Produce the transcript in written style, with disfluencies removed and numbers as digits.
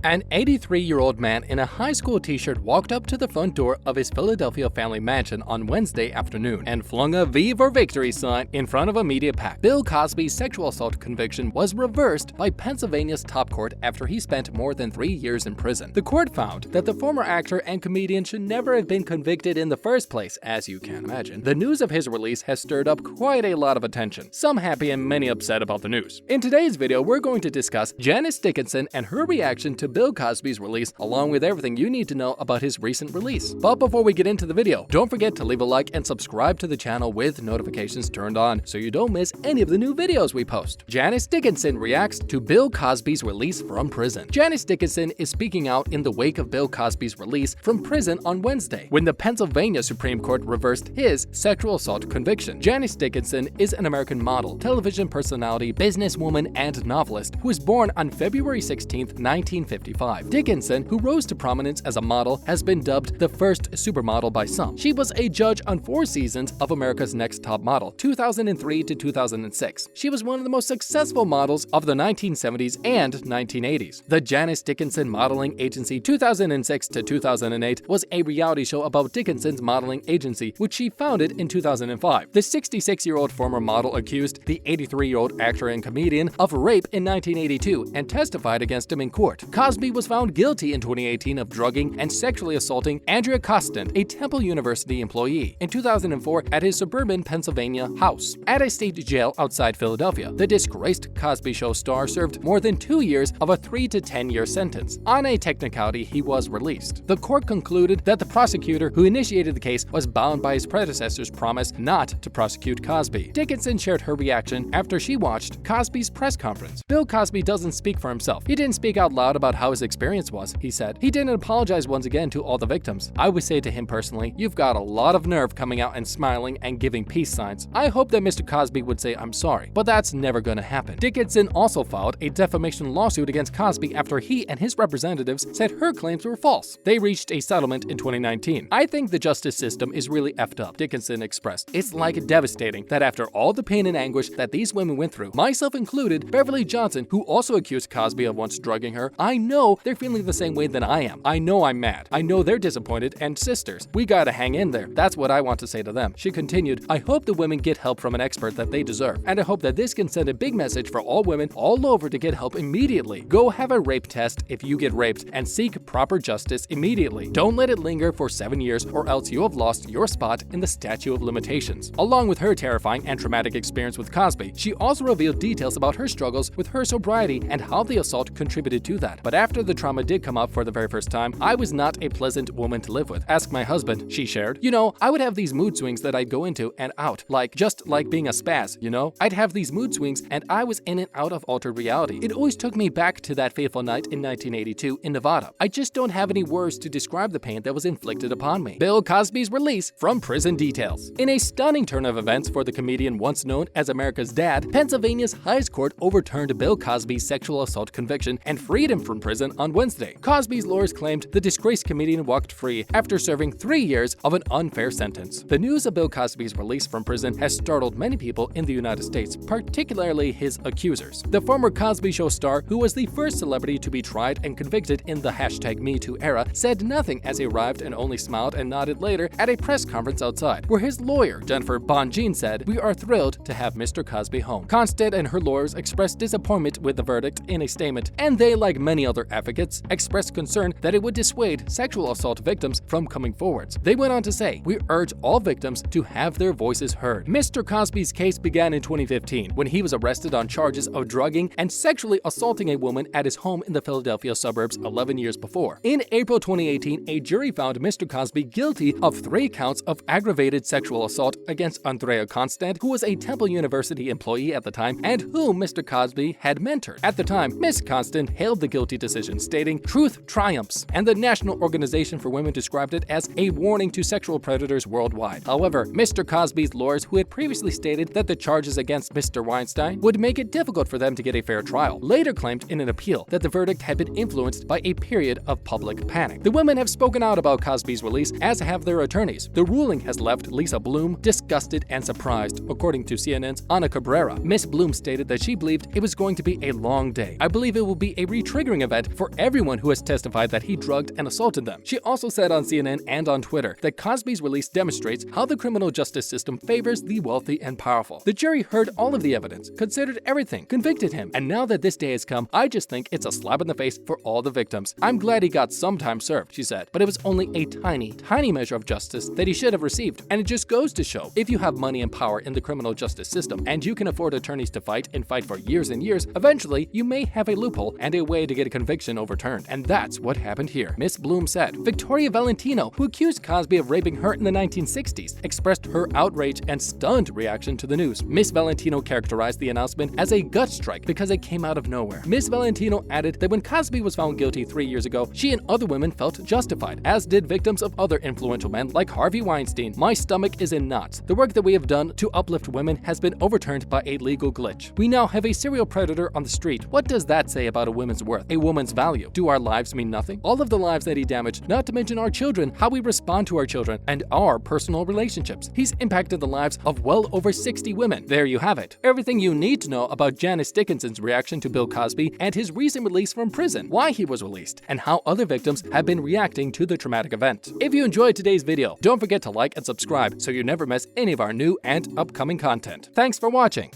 An 83-year-old man in a high school t-shirt walked up to the front door of his Philadelphia family mansion on Wednesday afternoon and flung a V for Victory sign in front of a media pack. Bill Cosby's sexual assault conviction was reversed by Pennsylvania's top court after he spent more than 3 years in prison. The court found that the former actor and comedian should never have been convicted in the first place, as you can imagine. The news of his release has stirred up quite a lot of attention, some happy and many upset about the news. In today's video, we're going to discuss Janice Dickinson and her reaction to Bill Cosby's release, along with everything you need to know about his recent release. But before we get into the video, don't forget to leave a like and subscribe to the channel with notifications turned on so you don't miss any of the new videos we post. Janice Dickinson reacts to Bill Cosby's release from prison. Janice Dickinson is speaking out in the wake of Bill Cosby's release from prison on Wednesday, when the Pennsylvania Supreme Court reversed his sexual assault conviction. Janice Dickinson is an American model, television personality, businesswoman, and novelist who was born on February 16, 1955. Dickinson, who rose to prominence as a model, has been dubbed the first supermodel by some. She was a judge on 4 seasons of America's Next Top Model, 2003 to 2006. She was one of the most successful models of the 1970s and 1980s. The Janice Dickinson Modeling Agency 2006 to 2008 was a reality show about Dickinson's modeling agency, which she founded in 2005. The 66-year-old former model accused the 83-year-old actor and comedian of rape in 1982 and testified against him in court. Cosby was found guilty in 2018 of drugging and sexually assaulting Andrea Costin, a Temple University employee, in 2004 at his suburban Pennsylvania house. At a state jail outside Philadelphia, the disgraced Cosby Show star served more than 2 years of a 3 to 10-year sentence. On a technicality, he was released. The court concluded that the prosecutor who initiated the case was bound by his predecessor's promise not to prosecute Cosby. Dickinson shared her reaction after she watched Cosby's press conference. Bill Cosby doesn't speak for himself. He didn't speak out loud about how his experience was, he said. He didn't apologize once again to all the victims. I would say to him personally, you've got a lot of nerve coming out and smiling and giving peace signs. I hope that Mr. Cosby would say I'm sorry, but that's never gonna happen. Dickinson also filed a defamation lawsuit against Cosby after he and his representatives said her claims were false. They reached a settlement in 2019. I think the justice system is really effed up, Dickinson expressed. It's like devastating that after all the pain and anguish that these women went through, myself included, Beverly Johnson, who also accused Cosby of once drugging her, I know they're feeling the same way that I am. I know I'm mad. I know they're disappointed, and sisters, we gotta hang in there. That's what I want to say to them. She continued, I hope the women get help from an expert that they deserve, and I hope that this can send a big message for all women all over to get help immediately. Go have a rape test if you get raped, and seek proper justice immediately. Don't let it linger for 7 years or else you have lost your spot in the statute of limitations. Along with her terrifying and traumatic experience with Cosby, she also revealed details about her struggles with her sobriety and how the assault contributed to that. But after the trauma did come up for the very first time, I was not a pleasant woman to live with. Ask my husband, she shared. You know, I would have these mood swings that I'd go into and out, just like being a spaz, you know? I'd have these mood swings and I was in and out of altered reality. It always took me back to that fateful night in 1982 in Nevada. I just don't have any words to describe the pain that was inflicted upon me. Bill Cosby's release from prison details. In a stunning turn of events for the comedian once known as America's Dad, Pennsylvania's highest court overturned Bill Cosby's sexual assault conviction and freed him from prison on Wednesday. Cosby's lawyers claimed the disgraced comedian walked free after serving 3 years of an unfair sentence. The news of Bill Cosby's release from prison has startled many people in the United States, particularly his accusers. The former Cosby Show star, who was the first celebrity to be tried and convicted in the #MeToo era, said nothing as he arrived and only smiled and nodded later at a press conference outside, where his lawyer, Jennifer Bonjean, said, "We are thrilled to have Mr. Cosby home." Constant and her lawyers expressed disappointment with the verdict in a statement, and they, like many other advocates, expressed concern that it would dissuade sexual assault victims from coming forwards. They went on to say, "We urge all victims to have their voices heard." Mr. Cosby's case began in 2015 when he was arrested on charges of drugging and sexually assaulting a woman at his home in the Philadelphia suburbs 11 years before. In April 2018, a jury found Mr. Cosby guilty of 3 counts of aggravated sexual assault against Andrea Constant, who was a Temple University employee at the time and whom Mr. Cosby had mentored. At the time, Ms. Constant hailed the guilty decision, stating, "Truth triumphs," and the National Organization for Women described it as a warning to sexual predators worldwide. However, Mr. Cosby's lawyers, who had previously stated that the charges against Mr. Weinstein would make it difficult for them to get a fair trial, later claimed in an appeal that the verdict had been influenced by a period of public panic. The women have spoken out about Cosby's release, as have their attorneys. The ruling has left Lisa Bloom disgusted and surprised, according to CNN's Ana Cabrera. Miss Bloom stated that she believed it was going to be a long day. "I believe it will be a re-triggering event event for everyone who has testified that he drugged and assaulted them. She also said on CNN and on Twitter that Cosby's release demonstrates how the criminal justice system favors the wealthy and powerful. The jury heard all of the evidence, considered everything, convicted him, and now that this day has come, I just think it's a slap in the face for all the victims. I'm glad he got some time served, she said, but it was only a tiny measure of justice that he should have received. And it just goes to show, if you have money and power in the criminal justice system, and you can afford attorneys to fight and fight for years and years, eventually you may have a loophole and a way to get a conviction overturned. And that's what happened here. Miss Bloom said. Victoria Valentino, who accused Cosby of raping her in the 1960s, expressed her outrage and stunned reaction to the news. Miss Valentino characterized the announcement as a gut strike because it came out of nowhere. Miss Valentino added that when Cosby was found guilty 3 years ago, she and other women felt justified, as did victims of other influential men like Harvey Weinstein. My stomach is in knots. The work that we have done to uplift women has been overturned by a legal glitch. We now have a serial predator on the street. What does that say about a woman's worth, a woman's value? Do our lives mean nothing? All of the lives that he damaged, not to mention our children, how we respond to our children, and our personal relationships. He's impacted the lives of well over 60 women. There you have it. Everything you need to know about Janice Dickinson's reaction to Bill Cosby and his recent release from prison, why he was released, and how other victims have been reacting to the traumatic event. If you enjoyed today's video, don't forget to like and subscribe so you never miss any of our new and upcoming content. Thanks for watching.